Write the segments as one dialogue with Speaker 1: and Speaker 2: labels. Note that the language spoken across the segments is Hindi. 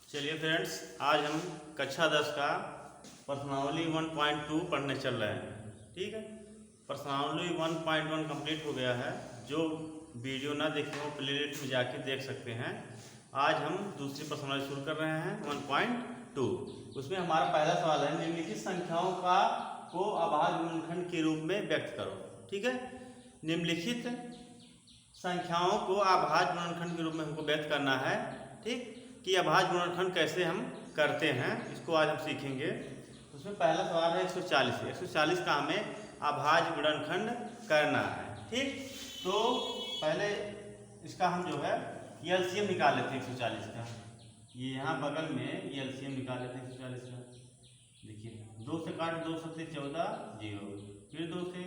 Speaker 1: चलिए फ्रेंड्स, आज हम कक्षा 10 का प्रश्नावली 1.2 पढ़ने चल रहे हैं। ठीक है, प्रश्नावली 1.1 कंप्लीट हो गया है। जो वीडियो ना देखे वो प्लेलिस्ट में जाके देख सकते हैं। आज हम दूसरी प्रश्नावली शुरू कर रहे हैं 1.2। उसमें हमारा पहला सवाल है, निम्नलिखित संख्याओं को अभाज्य गुणनखंड के रूप में व्यक्त करो। ठीक है, निम्नलिखित संख्याओं को अभाज्य गुणनखंड के रूप में हमको व्यक्त करना है। ठीक, कि अभाज्य गुणनखंड कैसे हम करते हैं, इसको आज हम सीखेंगे। उसमें पहला सवाल है 140। 140 का हमें अभाज्य गुणनखंड करना है। ठीक, तो पहले इसका हम जो है एलसीएम निकाल लेते हैं 140 का। ये यहाँ बगल में एलसीएम निकाल लेते हैं 140 का। देखिए, 2 से काट, 2 7 14 0, फिर 2 से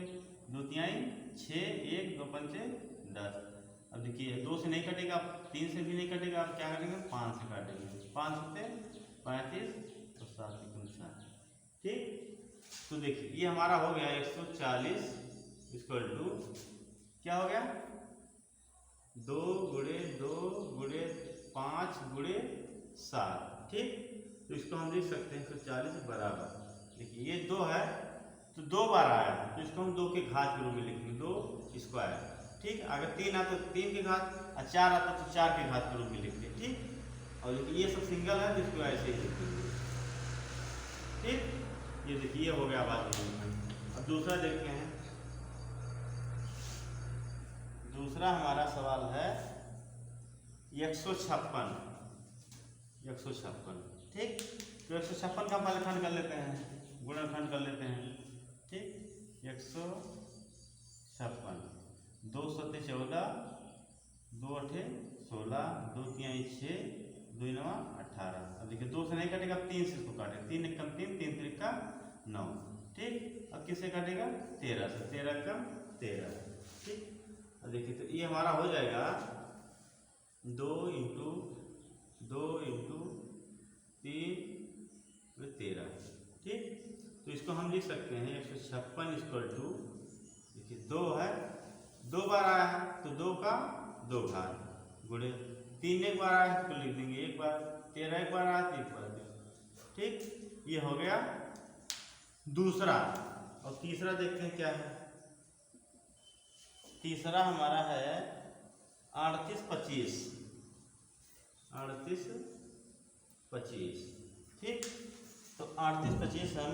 Speaker 1: 2 तिहाई 6, 1 2 पंचे 10। अब देखिए, 2 से नहीं कटेगा, 3 से भी नहीं कटेगा, आप क्या करेंगे 5 से काटेंगे। 5 से 35 तो 7 7। ठीक, तो देखिए ये हमारा हो गया 140 इक्वल टू क्या हो गया 2 गुणे 2 गुणे 5 गुणे 7। ठीक, तो इसको हम लिख सकते हैं 140 बराबर, देखिए ये 2 है तो 2 बार आया है, तो इसको हम 2 के घात के रूप में लिखेंगे, 2 स्क्वायर। ठीक, अगर 3 आता तो 3 के घात, और 4 आता तो 4 के घात के रूप में लिखते हैं। ठीक, और देखिए ये सब सिंगल है तो इसको ऐसे ही लिखेंगे। ठीक, ये देखिए ये हो गया अभाज्य गुणनखंड। अब दूसरा देखते हैं। दूसरा हमारा सवाल है 156। 156। ठीक, तो 156 का हम पहले खंड कर लेते हैं, गुणनखंड कर लेते हैं। ठीक, 156, 2 7 14, 2 8 16, 2 तिहाई 6, 2 9 18। अब देखिए 2 से नहीं कटेगा, 3 से इसको काटे, 3 एकम 3, 3 त्रिका 9। ठीक, अब किससे काटेगा 13 से, 13 एकम 13। ठीक, अब देखिए तो ये हमारा हो जाएगा 2 इंटू 2 इंटू 3 13। ठीक, तो इसको हम लिख सकते हैं 156 इक्वल टू, देखिए 2 है, 2 बार आया है तो 2 का 2 घात गुणे 3 एक बार आया है तो लिख देंगे 1 बार, 13 एक बार आया तो 1 बार। ठीक, ये हो गया दूसरा। और तीसरा देखते हैं क्या है। तीसरा हमारा है 38 25। 38 25। ठीक, तो 38 25 हम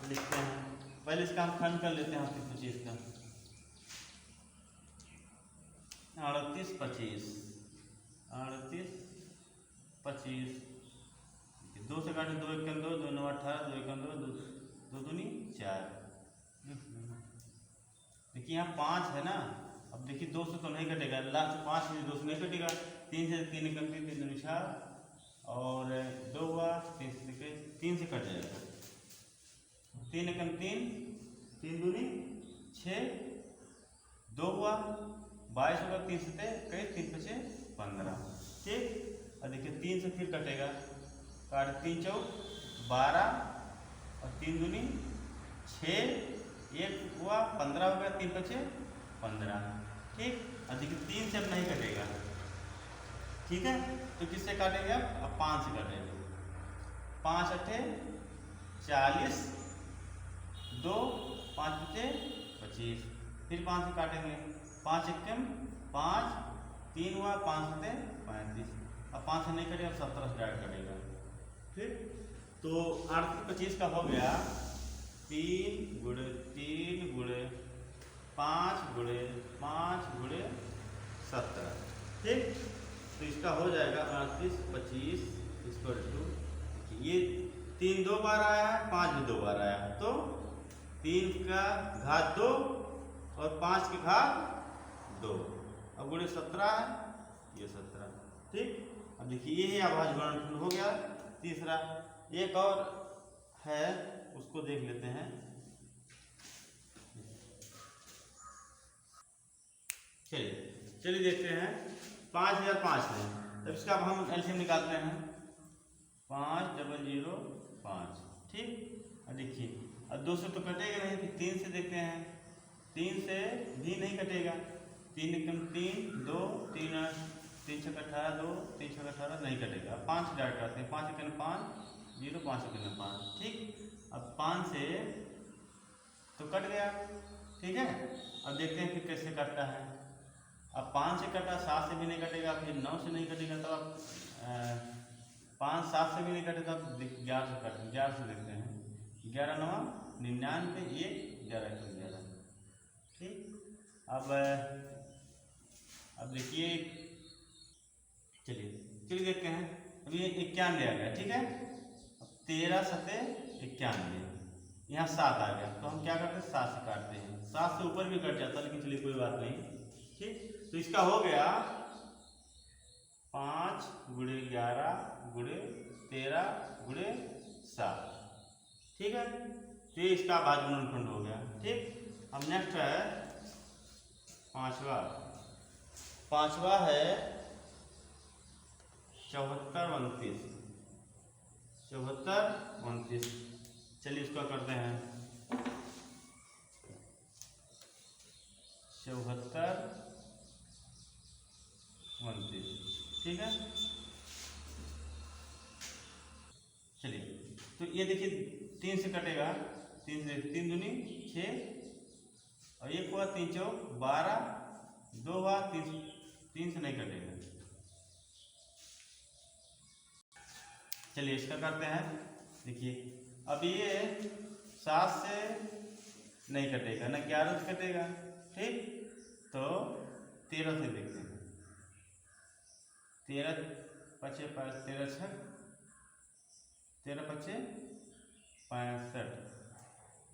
Speaker 1: लिखते हैं। पहले इसका हम खंड कर लेते हैं 38 25 का। 38 25, 38 25, 2 से काटे 2 एकम 2, 2 9 18, 2 एकम 2, 2 दूनी 4। देखिए यहाँ 5 है ना, अब देखिए 2 से तो नहीं कटेगा, लास्ट 5 से 2 से नहीं कटेगा, 3 से 3 एकम 3, 3 दूनी 4, और 2 हुआ, 3 से कट जाएगा, 3 एकम 3, 3 दूनी 6, 2 हुआ 22 होगा, 3 से 3 5 15। ठीक, और देखिए 3 से फिर कटेगा, काट 3 चौक 12, और 3 दूनी 6, 1 हुआ 15 हो गया, 3 5 15। ठीक, और देखिए 3 से अब नहीं कटेगा। ठीक है, तो किससे काटेंगे अब 5 से काटेंगे। 5 8 40, 2 5 5 25, फिर 5 से काटेंगे, 5 एकम 5, 3 हुआ 5 7 35, अब 5 से नहीं कटेगा, 17 से डायरेक्ट कटेगा। ठीक, तो 38 25 का हो गया 3 गुणे 3 गुणे 5 गुणे 5 गुणे 17। ठीक, तो इसका हो जाएगा 38 25 इक्वल टू, ये 3 2 बार आया है, 5 भी 2 बार आया है, तो 3 का घात 2 और 5 के घात 2, अब गुणे 17 है, ये 17। ठीक, अब देखिए ये है अभाज्य गुणनखंड हो गया तीसरा। एक और है, उसको देख लेते हैं। चलिए देखते हैं। 5005 है, तब इसका अब हम एलसीएम निकालते हैं। 5 0 0 5। ठीक, और देखिए अब 2 से तो कटेगा नहीं, फिर 3 से देखते हैं। 3 से भी नहीं कटेगा, 3 एकम 3, 2 3 3 छक्का 18 2, 3 छक्का 18 नहीं कटेगा। 5 डायरेक्ट आते हैं, 5 एकन 5 0, 5 एकन 5, ठीक। अब 5 से तो कट गया, ठीक है। अब देखते हैं फिर कैसे कटता है। अब 5 से कटा, 7 से भी नहीं कटेगा, फिर 9 से नहीं कटेगा, तो अब 5 7 से भी नहीं कटेगा, तो 11 से कट, 11 से देखते हैं। 11 9 99 1 11 1 11, ठीक। अब देखिए, चलिए देखते हैं। अब ये 91 आ गया, ठीक है। अब 13 7 91, यहाँ 7 आ गया, तो हम क्या करते हैं 7 से काटते हैं। 7 से ऊपर भी कट जाता, लेकिन चलिए कोई बात नहीं, ठीक। तो इसका हो गया 5 × 11 × 13 × 7, ठीक है। तो ये इसका भाज्य गुणनखंड हो गया, ठीक। अब नेक्स्ट है पांचवा है 74 29, 74 29। चलिए इसका करते हैं 74 29, ठीक है। चलिए, तो ये देखिए 3 से कटेगा, 3 से 3 दूनी 6, और 1 हुआ 3 चौक 12, 2 हुआ 3 से नहीं कटेगा। चलिए इसका करते हैं। देखिए अब ये 7 से नहीं कटेगा, ना 11 से कटेगा, ठीक। तो 13 से देखते हैं। 13 5 5 13 6 13 5 65,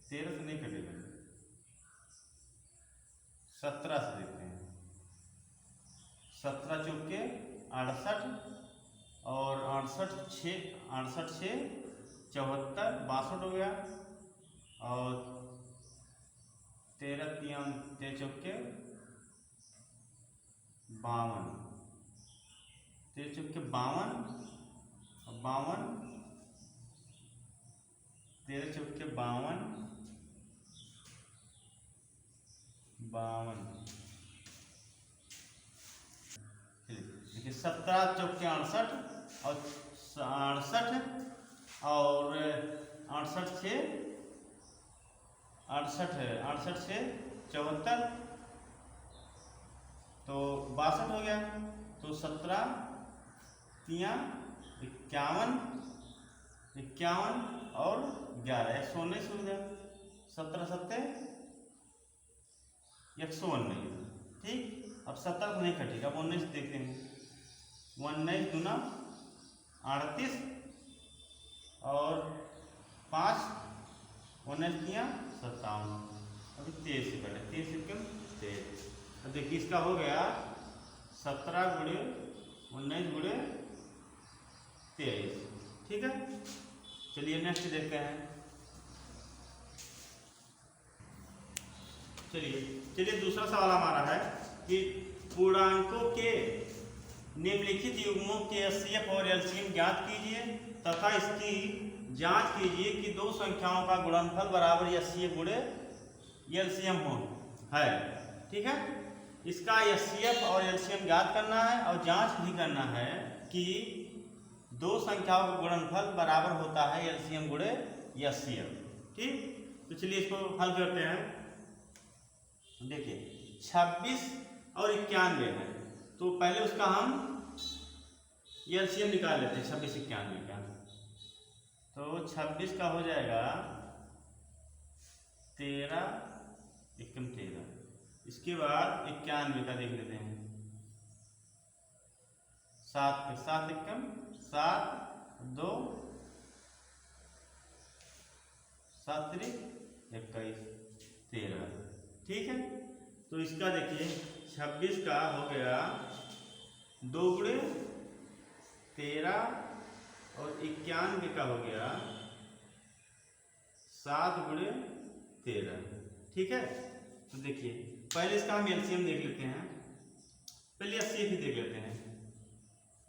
Speaker 1: 13 से नहीं कटेगा। 17 से देखते हैं। 17 चौके 68, और 68 6 74 62 हो गया, और 13 3 चौके 52, 13 चौके 52, 13 चौके 52, देखिए 17 चौके 68, और 68, और 68 से 74, तो 62 हो गया। तो 17 3 51, 51 और 11 119 हो गया। 17 7 119, ठीक। अब 17 नहीं कटेगा, अब 19 देखते हैं। 19 दूना 38, और 5 19 किया 57, अभी 23 से कटे, 23 कम 23। अब देखिए इसका हो गया 17 × 19 × 23, ठीक है। चलिए नेक्स्ट देखते हैं। चलिए दूसरा सवाल हमारा है कि पूर्णांकों के निम्नलिखित युग्मों के एचसीएफ और एलसीएम ज्ञात कीजिए तथा इसकी जांच कीजिए कि दो संख्याओं का गुणनफल बराबर एचसीएफ × एलसीएम हो है, ठीक है। इसका एचसीएफ और एलसीएम ज्ञात करना है, और जांच भी करना है कि दो संख्याओं का गुणनफल बराबर होता है एलसीएम × एचसीएफ, ठीक। तो चलिए इसको हल करते हैं। देखिए 26 और 91 है, तो पहले उसका हम एलसीएम निकाल लेते हैं 26 91 का। तो 26 का हो जाएगा 13 एकम 13, इसके बाद 91 का देख लेते हैं। 7 एकम 7 2 7 3 21 13, ठीक है। तो इसका देखिए 26 का हो गया 2 × 13, और 91 का हो गया 7 × 13, ठीक है। तो देखिए पहले इसका हम एलसीएम देख लेते हैं, पहले एचसीएफ ही देख लेते हैं।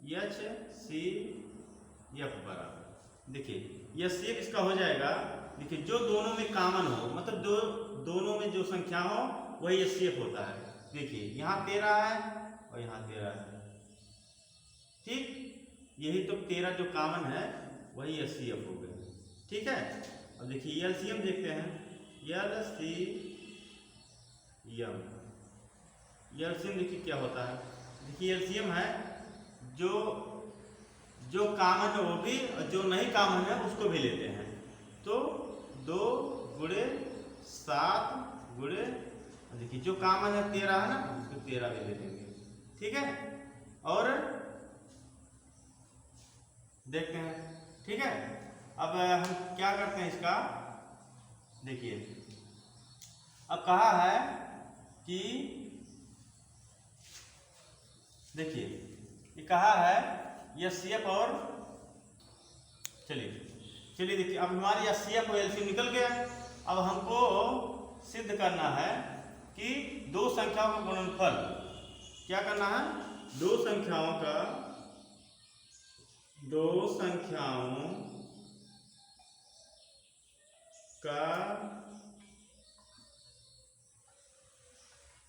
Speaker 1: HCF बराबर, देखिए एचसीएफ इसका हो जाएगा, देखिए जो दोनों में कॉमन हो, मतलब दोनों में जो संख्या हो वही एचसीएफ होता है। देखिए यहाँ 13 है और यहाँ 13 है, ठीक, यही तो 13 जो कॉमन है वही HCF हो गया। ठीक है, अब देखिए LCM देखते हैं। LCM देखिए क्या होता है। देखिए LCM है जो कॉमन है वो भी और जो नहीं कॉमन है उसको भी लेते हैं। तो 2 गुणे 7 गुणे, देखिए जो कॉमन है 13 है ना, उसको 13 भी ले लेंगे। ठीक है, और देखते हैं। ठीक है, अब हम क्या करते हैं इसका, देखिए अब कहा है कि देखिए ये कहा है HCF और चलिए देखिए अब हमारी HCF और LCM निकल गया। अब हमको सिद्ध करना है कि दो संख्याओं का गुणनफल, क्या करना है, दो संख्याओं का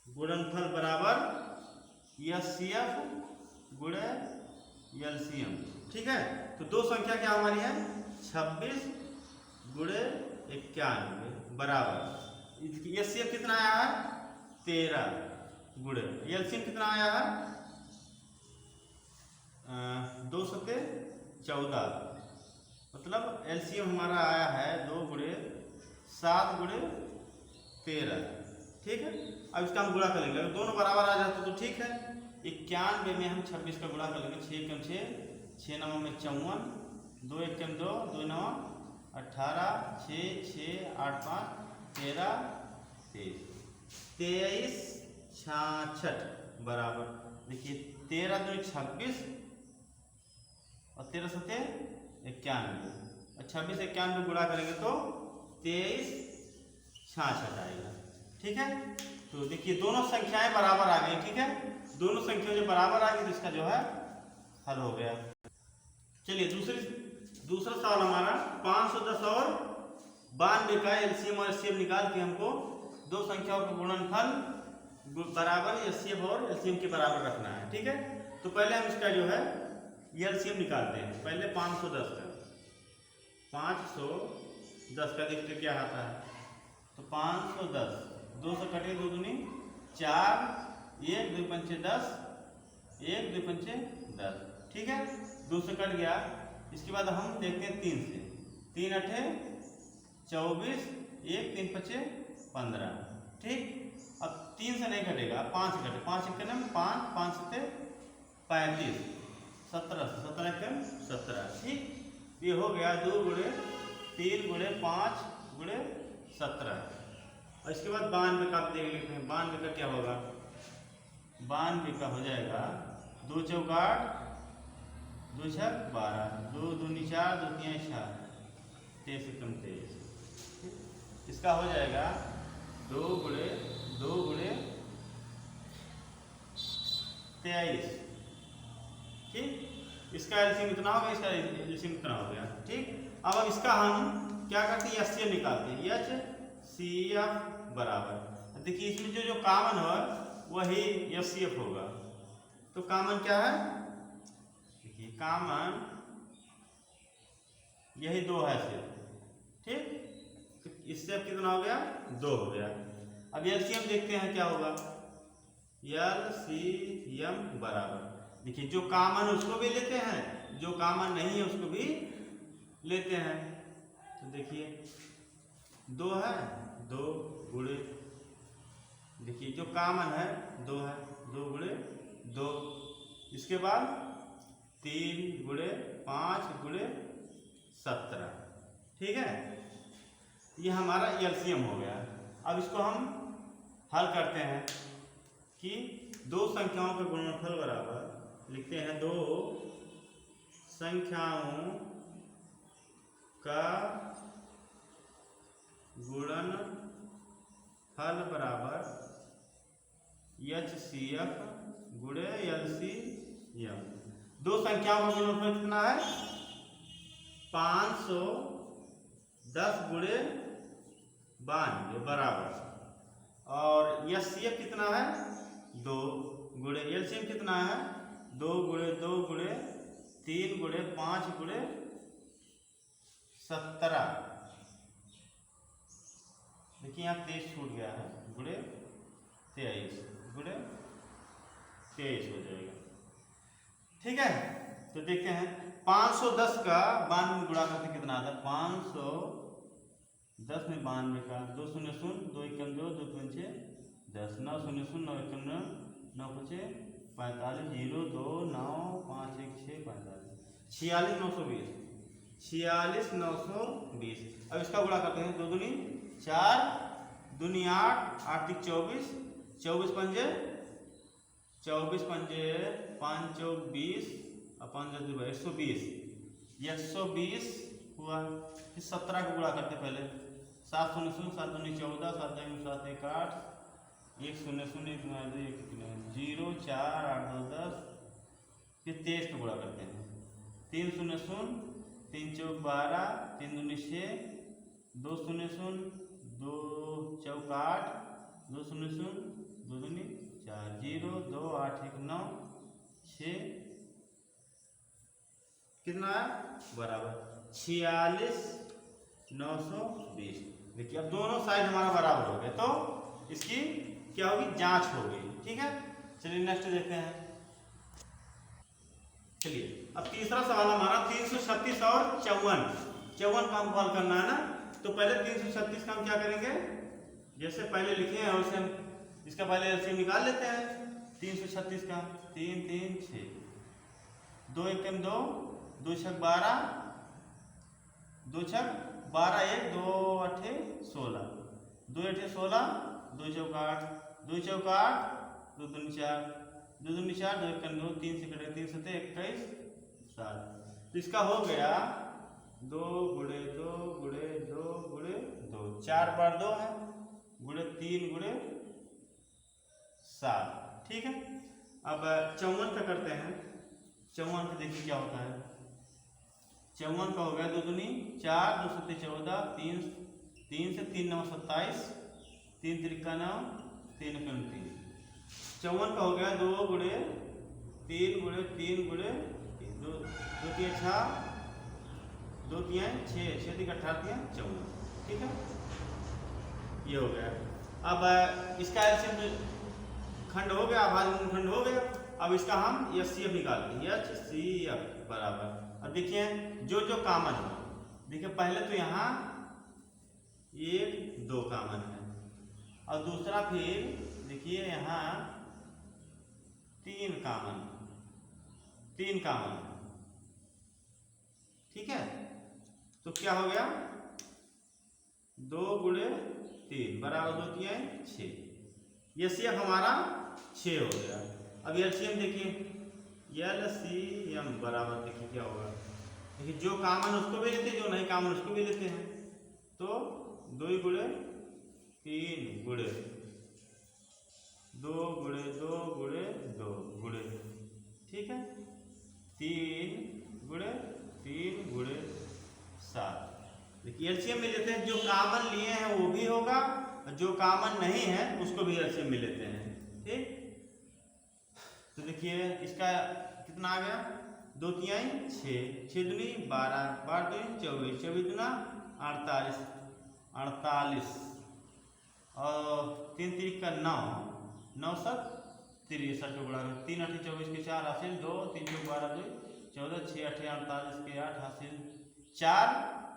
Speaker 1: गुणनफल बराबर HCF गुणे LCM। ठीक है, तो दो संख्या क्या हमारी है, 26 गुणे 91 बराबर HCF कितना आया है 13 गुणे LCM कितना आया है 2 सत्ते 14, मतलब LCM हमारा आया है 2 गुणे 7 गुणे 13। ठीक है, अब इसका हम गुणा कर लेंगे, अगर दोनों बराबर आ जाते तो ठीक है। 91 में हम 26 का गुणा कर लेंगे, 6 कम 6, 6 9 में 54, 2 1 कम 2, 2 9 18, 6 6 8 5 13 23 66 बराबर, देखिए 13 2 26 और 13 सत्ते 91 और 26 91 गुणा करेंगे तो 23 66 आएगा। ठीक है, तो देखिए दोनों संख्याएं बराबर आ गई। ठीक है, दोनों संख्याएं जो बराबर आ गई तो इसका जो है हल हो गया। चलिए दूसरा सवाल हमारा 510 और 92 का LCM और HCF निकाल के हमको दो संख्याओं का गुणनफल बराबर HCF और LCM के बराबर रखना है। ठीक है, तो पहले हम इसका जो है LCM निकालते हैं। पहले 510 का देखते क्या आता है, तो 510 2 से कटे 2 दूनी 4, 1 2 पंचे 10, 1 2 पंचे 10। ठीक है, 2 से कट गया। इसके बाद हम देखते हैं 3 से, 3 अठे 24, 1 3 पचे 15। ठीक, अब 3 से नहीं कटेगा, 5 से कटे, 5 1 5 5 सत्ते 35, 17 17 1 17। ठीक, ये हो गया 2 गुणे 3 गुणे 5 गुणे 17। और इसके बाद 92 का आप देख लेते हैं। 92 का क्या होगा, 92 का हो जाएगा 2 चौकाट 2 छक 12, 2 दूनी 4, 2 तिया 4, 23 कम 23। इसका हो जाएगा 2 गुणे 23। ठीक, इसका LCM इतना हो गया, इसका LCM इतना हो गया। ठीक, अब इसका हम क्या करते हैं, HCF निकालते हैं। HCF बराबर, देखिए इसमें जो कॉमन है वही HCF होगा। तो कॉमन क्या है, देखिए कॉमन यही 2 है सिर्फ। ठीक, तो इससे अब कितना हो गया 2 हो गया। अब LCM देखते हैं क्या होगा, LCM बराबर, देखिए जो कॉमन है उसको भी लेते हैं, जो कॉमन नहीं है उसको भी लेते हैं। तो देखिए 2 है, 2 गुणे, देखिए जो कॉमन है 2 है, 2 गुणे 2। इसके बाद 3 गुणे 5 गुणे 17। ठीक है, ये हमारा LCM हो गया। अब इसको हम हल करते हैं कि दो संख्याओं का गुणनफल बराबर, लिखते हैं दो संख्याओं का गुणनफल बराबर HCF गुणे LCM। दो संख्याओं का गुणनफल कितना है 510 गुणे 92 बराबर, और HCF कितना है 2 गुणे LCM कितना है 2 गुणे 2 गुणे 3 गुणे 5 गुणे 17। देखिए यहाँ 23 छूट गया है, गुणे 23 गुणे 23 हो जाएगा। ठीक है, तो देखते हैं 510 का 92 में गुणा करते कितना आता है। 510 में 92 का 2 शून्य शून्य 2 एकम 2 2 पंचे 10 9 शून्य शून्य 9 एकम 9 9 पंचे 45 0 2 9 5 1 6 45 46 920 46 920। अब इसका गुणा करते हैं। 2 दूनी 4 दूनी 8 8 तिक 24 24 पंजे 24 पंजे 5 चौक 20 और 5 120 120 हुआ। फिर 17 को गुणा करते पहले। 7 शून्य शून्य 7 दूनी 14 7 7 1 8 1 शून्य शून्य 0 4 8 2 10। फिर 23 को गुणा करते हैं। 3 शून्य शून्य 3 चौक 12 3 दूनी 6 2 शून्य शून्य 2 चौक 8 2 शून्य शून्य 2 दूनी 4 0 2 8 1 9 6 कितना है बराबर 46 920। देखिए अब दोनों साइड हमारा बराबर हो गए, तो इसकी क्या होगी, जांच होगी। ठीक है, चलिए नेक्स्ट देखते हैं। चलिए अब तीसरा सवाल हमारा 336 और 54 का हम हल करना है ना। तो पहले 336 का हम क्या करेंगे, जैसे पहले लिखे हैं वैसे हम इसका पहले एलसीएम निकाल लेते हैं। 336 का 3 3 6 2 एकम 2 2 छक 12 2 छक 12 1 2 8 16 2 8 16 2 चौक 8 2 चौक 8 2 दूनी 4 2 दूनी 4 2 एकम 2 3 से कटे 3 7 21 7। तो इसका हो गया 2 गुणे 2 गुणे 2 गुणे 2 4 बार 2 है गुणे 3 गुणे 7। ठीक है, अब 54 का करते हैं। 54 का देखिए क्या होता है। 54 का हो गया 2 दूनी 4 2 7 14 3 से 3 9 27 3 त्रिका 9 3 एकम 3। 54 का हो गया 2 गुणे 3 गुणे 3 गुणे 2 2 3 6 2 3 6 6 3 18 54। ठीक है, ये हो गया। अब इसका एलसीएम खंड हो गया, भाजक खंड हो गया। अब इसका हम एचसीएफ निकालते हैं। एचसीएफ बराबर, अब देखिए जो जो कामन है, देखिए पहले तो यहाँ 1 2 कामन है और दूसरा फिर देखिए यहाँ 3 कामन है। ठीक है, तो क्या हो गया 2 गुणे 3 बराबर 2 3 6। एचसीएफ हमारा 6 हो गया। अब एलसीएम देखिए, एलसीएम बराबर देखिए क्या होगा। देखिए जो कामन उसको भी लेते हैं, जो नहीं कामन उसको भी लेते हैं। तो 2 गुणे 3 गुणे 2 गुणे 2 गुणे 2 गुणे, ठीक है 3 गुणे 3 गुणे 7। देखिए एलसीएम में लेते हैं, जो कामन लिए हैं वो भी होगा, जो कामन नहीं है उसको भी एलसीएम में लेते हैं। ठीक, तो देखिए इसका कितना आ गया 2 3 6 6 दूनी 12 12 दूनी 24 24 दूना 48 48 और 3 3 का 9 9 7 63 को गुणा 3 8 24 के 4 हासिल 2 3 12 2 14 6 8 48 के 8 हासिल 4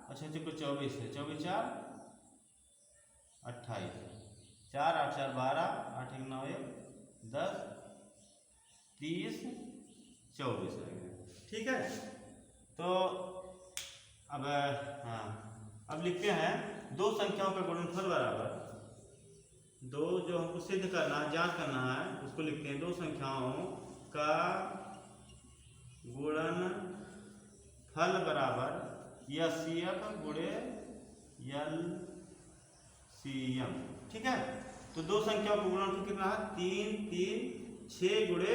Speaker 1: और 6 को 24 है 24 4 28 4 8 4 12 8 1 9 1 10 30 24 रहेगा। ठीक है, तो अब हाँ अब लिखते हैं दो संख्याओं का गुणनफल बराबर, दो जो हमको सिद्ध करना है जांच करना है उसको लिखते हैं। दो संख्याओं का गुणनफल बराबर एचसीएफ गुणे एलसीएम। ठीक है, तो दो संख्याओं का गुणनफल कितना है 3 3 6 गुणे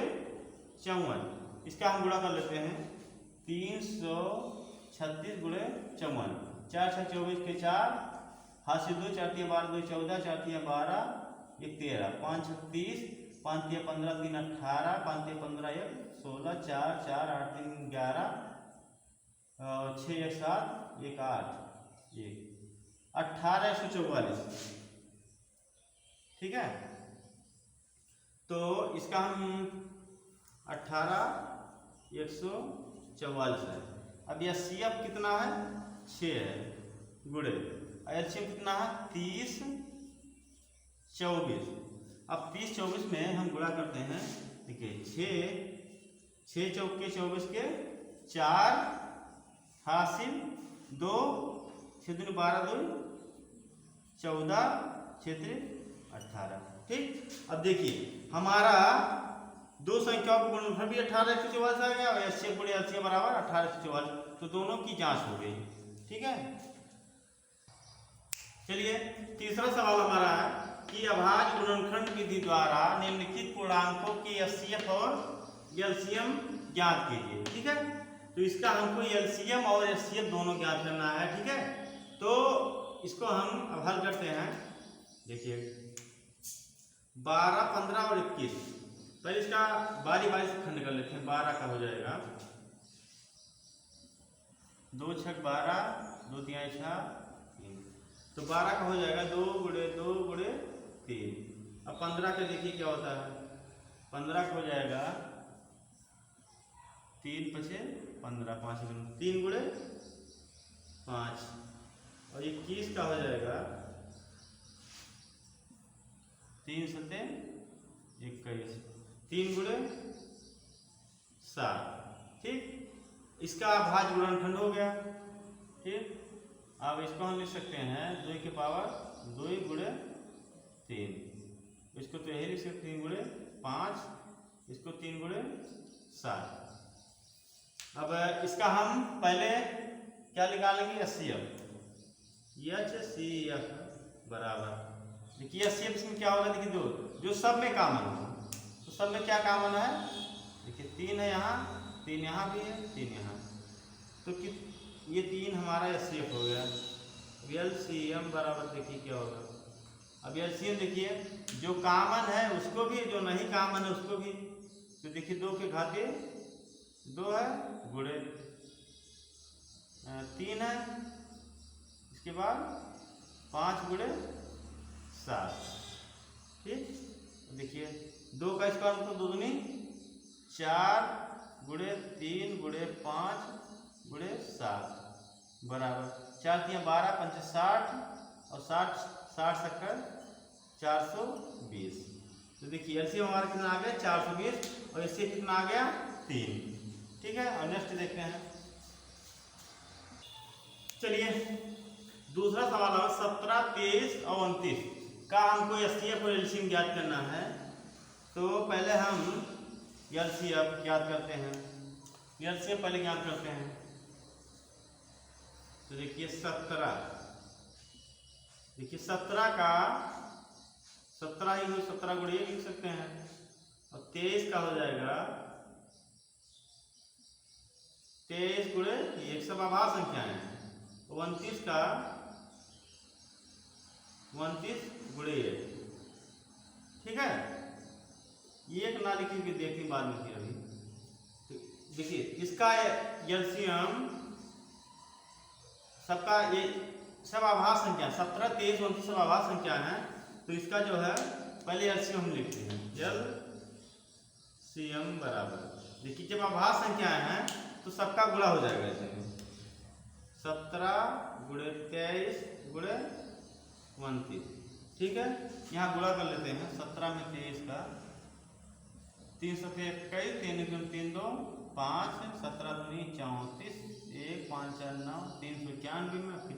Speaker 1: 54। इसका हम गुणा कर लेते हैं 336 गुणे 54 4 6 24 के 4 हाथ से 2 4 3 12 2 14 4 3 12 1 13 5 36 5 3 15 3 18, 5 3 15 1 16, 4 4 8 3 11, 6 1 7 1 8 1 1844। ठीक है, तो इसका हम 18 144 है। अब यह CF कितना है 6 है गुड़े LCM कितना है 30 24। अब 30 24 में हम गुणा करते हैं। देखिए 6 चौके 24 के 4 हासिल 2 6 दूनी 12 2 14 6 18। ठीक, अब देखिए हमारा दो संख्याओं को गुणनफल भी 18 144 आ गया और LCM गुणे LCM बराबर 18 144, तो दोनों की जांच हो गई। ठीक है, चलिए तीसरा सवाल हमारा है कि अभाज्य गुणनखंड विधि द्वारा निम्नलिखित पूर्णांकों की HCF और LCM ज्ञात कीजिए। ठीक है, तो इसका हमको LCM और HCF दोनों ज्ञात करना है। ठीक है, तो इसको हम अब हल करते हैं। देखिए 12 15 और 21, पहले इसका बारी बारी से खंड कर लेते हैं। 12 का हो जाएगा 2 6 12 2 3 6 3, तो 12 का हो जाएगा 2 गुणे 2 गुणे 3। अब 15 का देखिए क्या होता है, 15 का हो जाएगा 3 5 15 5 3 गुणे 5, और 21 का हो जाएगा 3 7 21 3 गुणे 7। ठीक, इसका अभाज्य गुणनखंड हो गया। ठीक, अब इसको हम लिख सकते हैं 2 की पावर 2 गुणे 3, इसको तो यही लिख सकते 3 गुणे 5, इसको 3 गुणे 7। अब इसका हम पहले क्या निकालेंगे HCF बराबर, देखिए HCF इसमें क्या होगा, देखिए दो जो सब में कॉमन हो, तो सब में क्या कॉमन है, देखिए 3 है यहाँ, 3 यहाँ भी है, 3 यहाँ, तो ये 3 हमारा HCF हो गया। LCM बराबर देखिए क्या होगा, अब LCM देखिए जो कॉमन है उसको भी, जो नहीं कॉमन है उसको भी, तो देखिए 2 के घाते 2 है गुणे 3 है, इसके बाद 5 गुणे 7। ठीक, देखिए 2 का स्क्वायर मतलब 2 दूनी 4 गुणे 3 गुणे 5 गुणे 7 बराबर 4 3 12 5 60 और 60 60 70 420। तो देखिए LCM हमारा कितना आ गया 420 और इससे कितना आ गया 3। ठीक है, और नेक्स्ट देखते हैं। चलिए दूसरा सवाल है 17 23 और 29 का हमको HCF और LCM ज्ञात करना है। तो पहले हम LCF ज्ञात करते हैं, LCM पहले ज्ञात करते हैं। तो देखिए 17, देखिए 17 का 17 ही 17 गुणे लिख सकते हैं, और 23 का हो जाएगा 23 गुणे 1, सब अभाज्य संख्याएं हैं। 29 का 29 गुणे 1। ठीक है, एक ना लिखी देखिए बाद में फिर अभी। तो देखिए इसका LCM सबका ये सब अभाज्य संख्या 17 23 29 सब अभाज्य संख्या है, तो इसका जो है पहले LCM हम लिखते हैं। LCM बराबर, देखिए जब अभाज्य संख्याएं हैं तो सबका गुणा हो जाएगा इसमें, 17 गुणे 23 गुणे 29। ठीक है, यहाँ गुणा कर लेते हैं। 17 में 23 का 3 7 21 3 3 2 5 17 दूनी 34 1 5 4 9 391 में फिर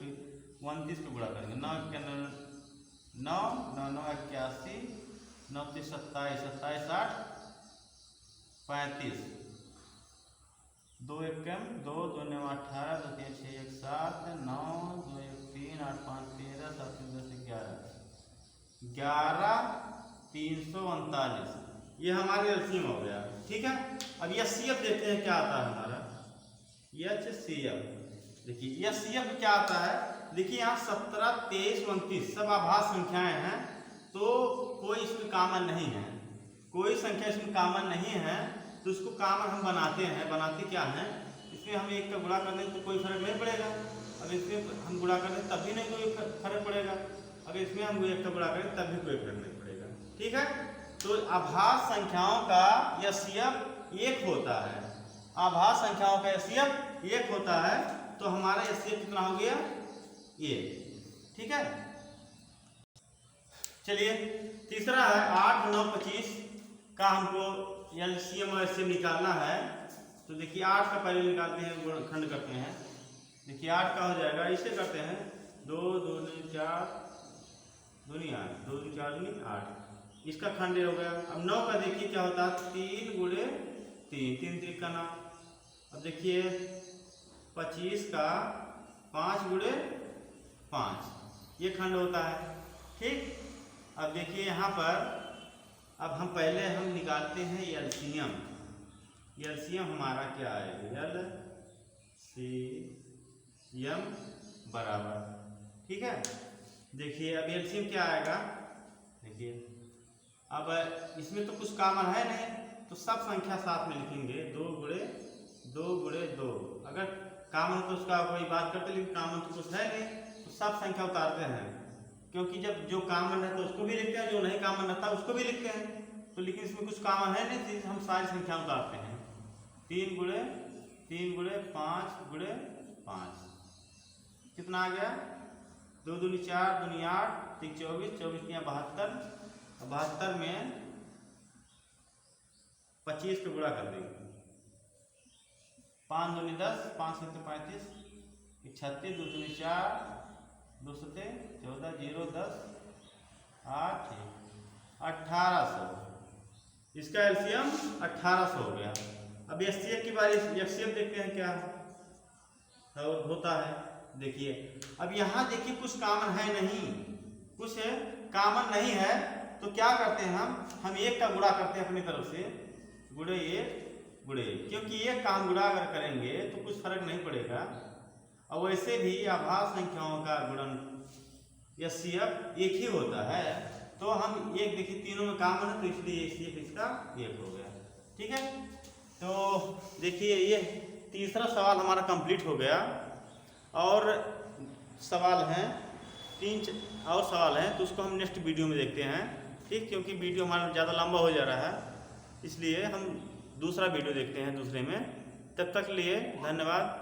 Speaker 1: 29 को गुणा करेंगे। 9 9 9 9 81 9 27 27 60 35 2 1 कम 2 2 9 18 2 3 6 1 7 9 2 1 3 8 5 13 7 10 11 339, ये हमारे LCM हो गया। ठीक है, अब HCF देखते हैं क्या आता है हमारा। HCF देखिए HCF क्या आता है, देखिए यहाँ 17 23 29 सब अभाज्य संख्याएं हैं, तो कोई इसमें कॉमन नहीं है। कोई संख्या इसमें कॉमन नहीं है तो उसको कॉमन हम बनाते हैं। बनाते क्या हैं, इसमें हम 1 का गुणा कर दें तो कोई फर्क नहीं पड़ेगा, अगर इसमें हम गुणा कर दें तब भी नहीं कोई फर्क पड़ेगा, अगर इसमें हम 1 का गुणा करें तब भी कोई फर्क नहीं पड़ेगा। ठीक है, तो आभाज्य संख्याओं का एचसीएफ 1 होता है। आभाज्य संख्याओं का एचसीएफ 1 होता है, तो हमारा एचसीएफ कितना हो गया, ये। ठीक है, चलिए तीसरा है 8, 9, 25 का हमको एलसीएम और एचसीएफ निकालना है। तो देखिए 8 का पहले निकालते हैं, गुणनखंड करते हैं। देखिए 8 का हो जाएगा, इसे करते हैं 2 2 4 2 8 2 4 8, इसका खंड हो गया। अब 9 का देखिए क्या होता है, 3 गुणे 3, 3 3 का 9। अब देखिए 25 का 5 गुणे 5, ये खंड होता है। ठीक, अब देखिए यहाँ पर अब हम पहले हम निकालते हैं एलसीएम। एलसीएम हमारा क्या है, एलसीएम बराबर। ठीक है, देखिए अब एलसीएम क्या आएगा, देखिए अब इसमें तो कुछ कॉमन है नहीं, तो सब संख्या साथ में लिखेंगे, 2 गुणे 2। अगर कॉमन तो उसका कोई बात करते, लेकिन कॉमन तो कुछ है नहीं, तो सब संख्या उतारते हैं, क्योंकि जब जो कॉमन रहता है उसको भी लिखते हैं, जो नहीं कॉमन रहता उसको भी लिखते हैं। तो लेकिन इसमें कुछ कॉमन है नहीं, हम सारी संख्या उतारते हैं। 3 गुणे 5 गुणे 5 कितना आ गया, 2 दूनी 4 दूनी 8 3 24 24 या 72। 72 में 25 को गुणा कर देंगे, 5 दूनी 10 5 7 35 36 2 दूनी 4 2 7 14 0 10 8 1800। इसका एलसीएम 1800 हो गया। अब एचसीएफ की बारी, एचसीएफ देखते हैं क्या होता है। देखिए अब यहाँ देखिए कुछ कॉमन है नहीं, कुछ कॉमन नहीं है, तो क्या करते हैं हम 1 का गुणा करते हैं अपनी तरफ से, गुणे 1 गुणे 1, क्योंकि 1 का हम गुणा अगर करेंगे तो कुछ फर्क नहीं पड़ेगा। और वैसे भी आभाज्य संख्याओं का गुणन एचसीएफ 1 ही होता है, तो हम 1 देखिए तीनों में कॉमन है, तो इसलिए एचसीएफ इसका 1 हो गया। ठीक है, तो देखिए ये तीसरा सवाल हमारा कंप्लीट हो गया, और सवाल हैं 3 और सवाल हैं, तो उसको हम नेक्स्ट वीडियो में देखते हैं। ठीक, क्योंकि वीडियो हमारा ज़्यादा लंबा हो जा रहा है, इसलिए हम दूसरा वीडियो देखते हैं दूसरे में। तब तक के लिए धन्यवाद।